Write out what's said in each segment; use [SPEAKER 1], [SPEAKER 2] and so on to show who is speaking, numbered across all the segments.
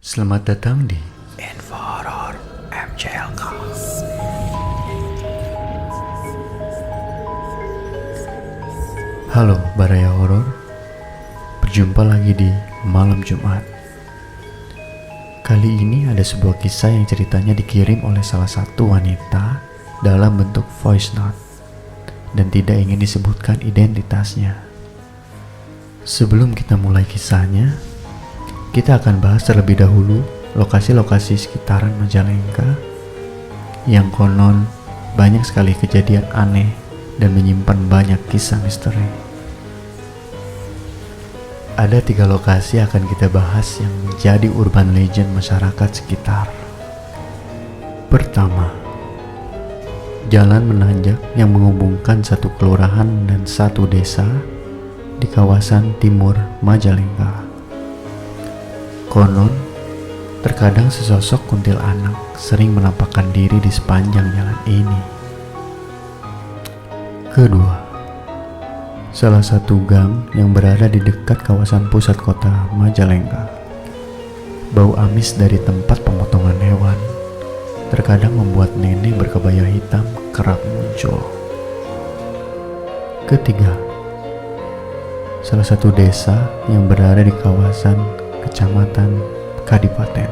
[SPEAKER 1] Selamat datang di Info Horor MCLK. Halo Baraya Horor, berjumpa lagi di Malam Jumat. Kali ini ada sebuah kisah yang ceritanya dikirim oleh salah satu wanita dalam bentuk voice note dan tidak ingin disebutkan identitasnya. Sebelum kita mulai kisahnya, kita akan bahas terlebih dahulu lokasi-lokasi sekitaran Majalengka yang konon banyak sekali kejadian aneh dan menyimpan banyak kisah misteri. Ada 3 lokasi akan kita bahas yang menjadi urban legend masyarakat sekitar. Pertama, jalan menanjak yang menghubungkan satu kelurahan dan satu desa di kawasan timur Majalengka. Konon, terkadang sesosok kuntilanak sering menampakkan diri di sepanjang jalan ini. Kedua, salah satu gang yang berada di dekat kawasan pusat kota Majalengka. Bau amis dari tempat pemotongan hewan terkadang membuat nenek berkebaya hitam kerap muncul. Ketiga, salah satu desa yang berada di kawasan Kecamatan Kadipaten.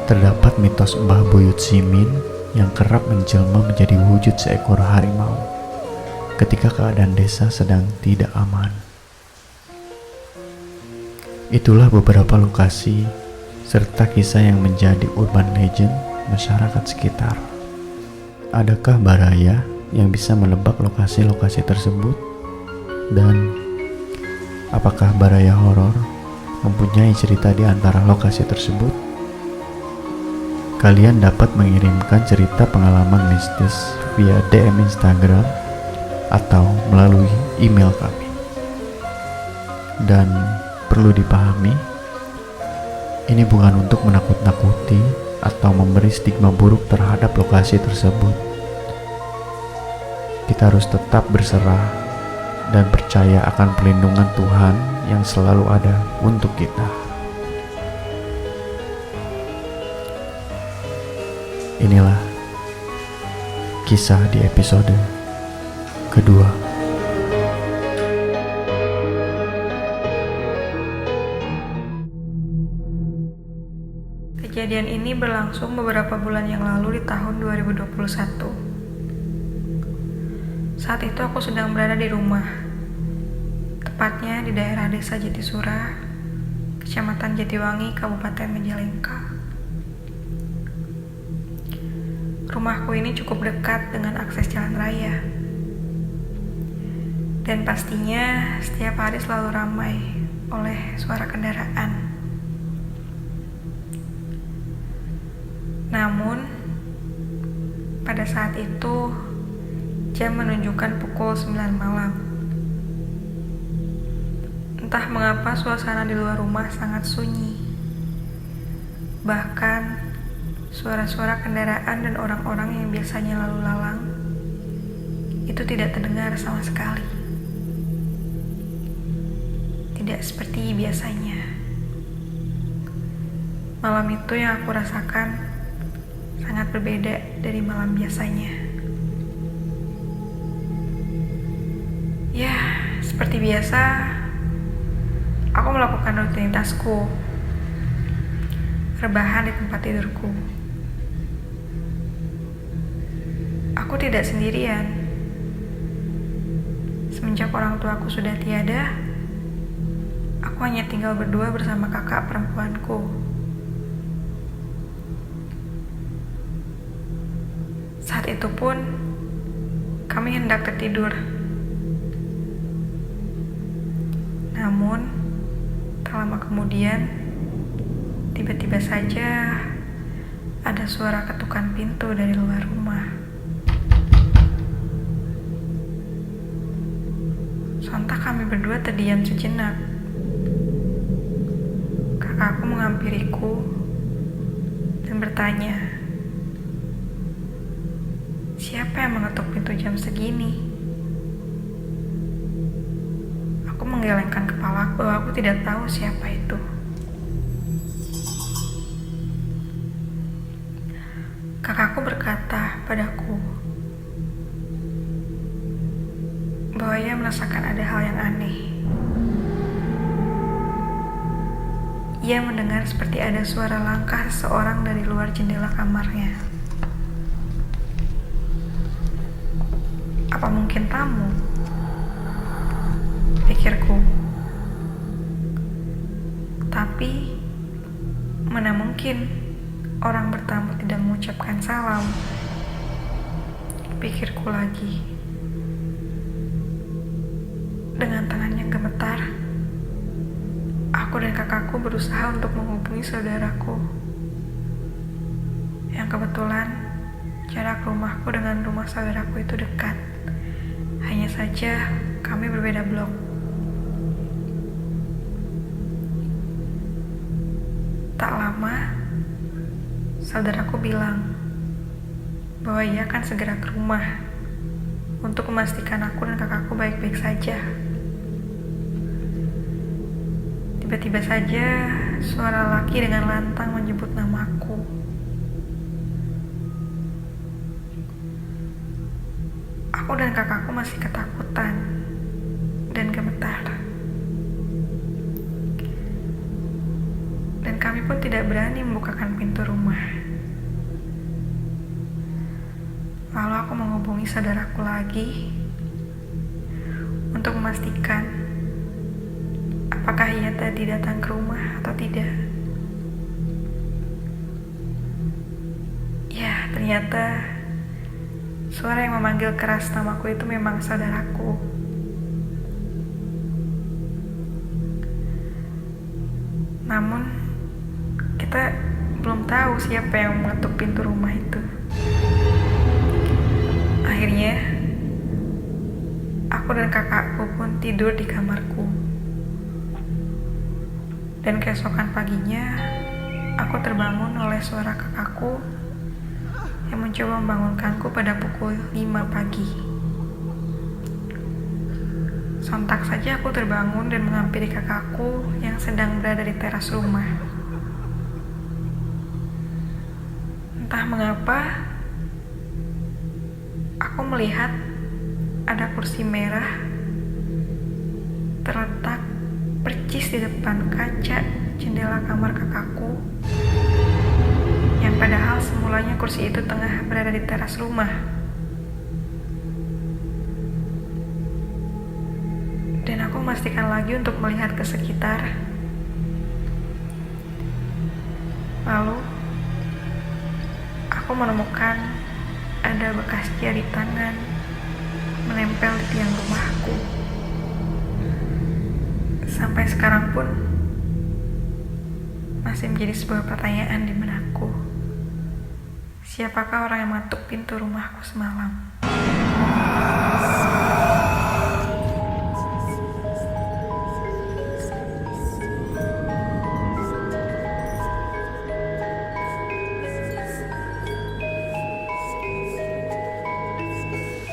[SPEAKER 1] Terdapat mitos Mbah Buyut Simin yang kerap menjelma menjadi wujud seekor harimau ketika keadaan desa sedang tidak aman. Itulah beberapa lokasi serta kisah yang menjadi urban legend masyarakat sekitar. Adakah Baraya yang bisa menebak lokasi-lokasi tersebut? Dan apakah Baraya Horor mempunyai cerita di antara lokasi tersebut? Kalian dapat mengirimkan cerita pengalaman mistis via DM Instagram atau melalui email kami. Dan perlu dipahami, ini bukan untuk menakut-nakuti atau memberi stigma buruk terhadap lokasi tersebut. Kita harus tetap berserah dan percaya akan perlindungan Tuhan yang selalu ada untuk kita. Inilah kisah di episode kedua.
[SPEAKER 2] Kejadian ini berlangsung beberapa bulan yang lalu di tahun 2021. Saat itu aku sedang berada di rumah, tepatnya di daerah Desa Jatisura, Kecamatan Jatiwangi, Kabupaten Majalengka. Rumahku ini cukup dekat dengan akses jalan raya. Dan pastinya setiap hari selalu ramai oleh suara kendaraan. Namun, pada saat itu jam menunjukkan pukul 9 malam. Entah mengapa suasana di luar rumah sangat sunyi. Bahkan suara-suara kendaraan dan orang-orang yang biasanya lalu lalang itu tidak terdengar sama sekali. Tidak seperti biasanya. Malam itu yang aku rasakan sangat berbeda dari malam biasanya. Ya, seperti biasa, aku melakukan rutinitasku, rebahan di tempat tidurku. Aku tidak sendirian. Semenjak orang tuaku sudah tiada, aku hanya tinggal berdua bersama kakak perempuanku. Saat itu pun, kami hendak tertidur. Namun, tak lama kemudian, tiba-tiba saja ada suara ketukan pintu dari luar rumah. Sontak kami berdua terdiam sejenak. Kakakku menghampiriku dan bertanya, "Siapa yang mengetuk pintu jam segini?" Aku menggelengkan kepalaku bahwa aku tidak tahu siapa itu. Kakakku berkata padaku bahwa ia merasakan ada hal yang aneh. Ia mendengar seperti ada suara langkah seseorang dari luar jendela kamarnya. Apa mungkin tamu? Pikirku. Tapi, mana mungkin orang bertamu tidak mengucapkan salam? Pikirku lagi. Dengan tangan yang gemetar, aku dan kakakku berusaha untuk menghubungi saudaraku. Yang kebetulan, jarak rumahku dengan rumah saudaraku itu dekat. Hanya saja kami berbeda blok. Tak lama, saudaraku bilang bahwa ia akan segera ke rumah untuk memastikan aku dan kakakku baik-baik saja. Tiba-tiba saja suara laki dengan lantang menyebut namaku. Aku dan kakakku masih ketakutan dan gemetar. Dan kami pun tidak berani membukakan pintu rumah. Lalu aku menghubungi saudaraku lagi untuk memastikan apakah ia tadi datang ke rumah atau tidak. Ya, ternyata suara yang memanggil keras namaku itu memang saudaraku. Namun, kita belum tahu siapa yang mengetuk pintu rumah itu. Akhirnya, aku dan kakakku pun tidur di kamarku. Dan keesokan paginya, aku terbangun oleh suara kakakku yang mencoba membangunkanku pada pukul 5 pagi. Sontak saja aku terbangun dan menghampiri kakakku yang sedang berada di teras rumah. Entah mengapa, aku melihat ada kursi merah terletak percis di depan kaca jendela kamar kakakku, yang padahal semulanya kursi itu tengah berada di teras rumah. Dan aku memastikan lagi untuk melihat ke sekitar. Lalu, aku menemukan ada bekas jari tangan menempel di tiang rumahku. Sampai sekarang pun masih menjadi sebuah pertanyaan di benakku. Siapakah orang yang mengetuk pintu rumahku semalam?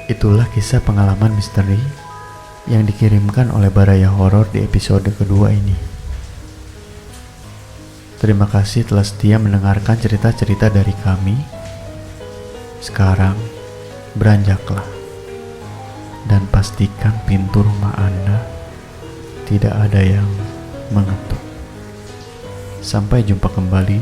[SPEAKER 1] Itulah kisah pengalaman misteri yang dikirimkan oleh Baraya Horor di episode kedua ini. Terima kasih telah setia mendengarkan cerita-cerita dari kami. Sekarang, beranjaklah dan pastikan pintu rumah Anda tidak ada yang mengetuk. Sampai jumpa kembali